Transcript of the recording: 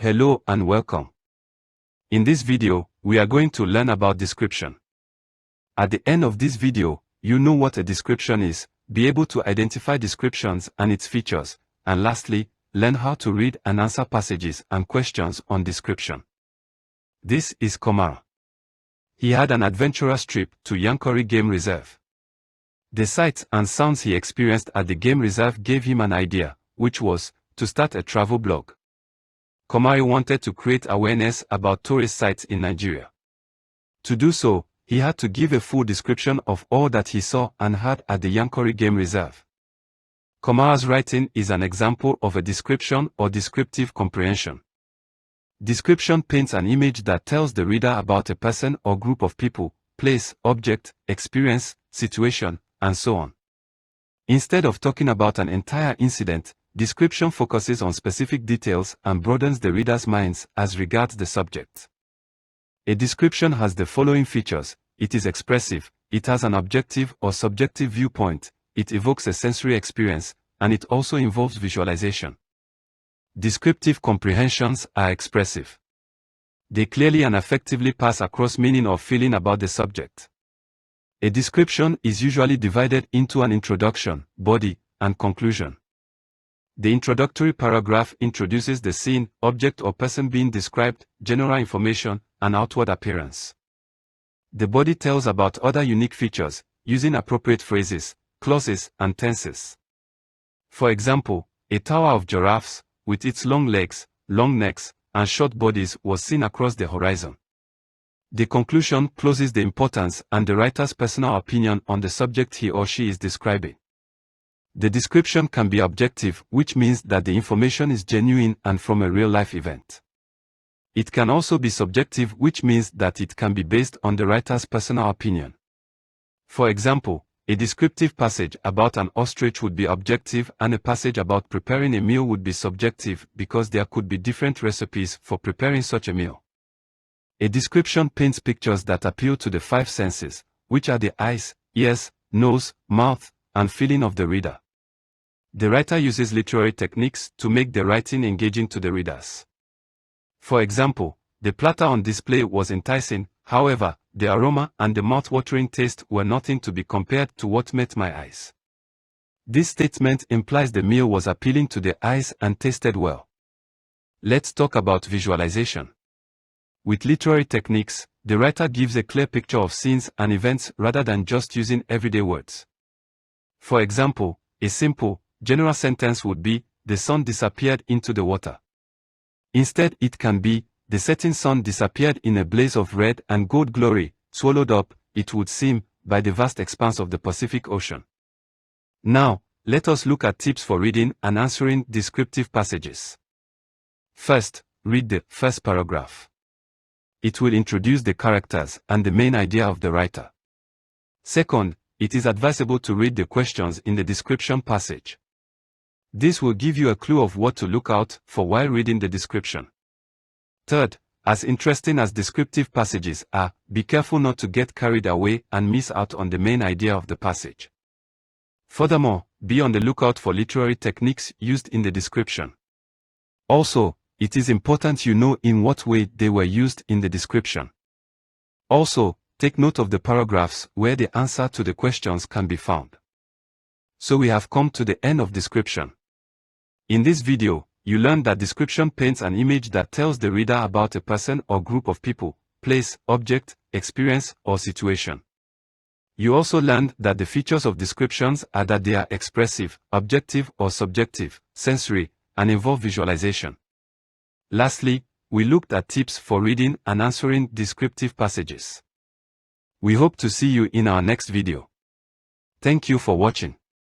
Hello and welcome. In this video, we are going to learn about description. At the end of this video, you know what a description is, be able to identify descriptions and its features, and lastly, learn how to read and answer passages and questions on description. This is Komara. He had an adventurous trip to Yankari Game Reserve. The sights and sounds he experienced at the game reserve gave him an idea, which was to start a travel blog. Komara wanted to create awareness about tourist sites in Nigeria. To do so, he had to give a full description of all that he saw and heard at the Yankari Game Reserve. Komara's writing is an example of a description or descriptive comprehension. Description paints an image that tells the reader about a person or group of people, place, object, experience, situation, and so on. Instead of talking about an entire incident, description focuses on specific details and broadens the reader's minds as regards the subject. A description has the following features: it is expressive, it has an objective or subjective viewpoint, it evokes a sensory experience, and it also involves visualization. Descriptive comprehensions are expressive. They clearly and effectively pass across meaning or feeling about the subject. A description is usually divided into an introduction, body, and conclusion. The introductory paragraph introduces the scene, object or person being described, general information, and outward appearance. The body tells about other unique features, using appropriate phrases, clauses, and tenses. For example, a tower of giraffes, with its long legs, long necks, and short bodies was seen across the horizon. The conclusion closes the importance and the writer's personal opinion on the subject he or she is describing. The description can be objective, which means that the information is genuine and from a real-life event. It can also be subjective, which means that it can be based on the writer's personal opinion. For example, a descriptive passage about an ostrich would be objective and a passage about preparing a meal would be subjective because there could be different recipes for preparing such a meal. A description paints pictures that appeal to the five senses, which are the eyes, ears, nose, mouth, and feeling of the reader. The writer uses literary techniques to make the writing engaging to the readers. For example, the platter on display was enticing, however, the aroma and the mouth-watering taste were nothing to be compared to what met my eyes. This statement implies the meal was appealing to the eyes and tasted well. Let's talk about visualization. With literary techniques, the writer gives a clear picture of scenes and events rather than just using everyday words. For example, a simple, general sentence would be, the sun disappeared into the water. Instead, it can be, the setting sun disappeared in a blaze of red and gold glory, swallowed up, it would seem, by the vast expanse of the Pacific Ocean. Now, let us look at tips for reading and answering descriptive passages. First, read the first paragraph. It will introduce the characters and the main idea of the writer. Second, it is advisable to read the questions in the description passage. This will give you a clue of what to look out for while reading the description. Third, as interesting as descriptive passages are, be careful not to get carried away and miss out on the main idea of the passage. Furthermore, be on the lookout for literary techniques used in the description. Also, it is important you know in what way they were used in the description. Also, take note of the paragraphs where the answer to the questions can be found. So we have come to the end of description. In this video, you learned that description paints an image that tells the reader about a person or group of people, place, object, experience, or situation. You also learned that the features of descriptions are that they are expressive, objective or subjective, sensory, and involve visualization. Lastly, we looked at tips for reading and answering descriptive passages. We hope to see you in our next video. Thank you for watching.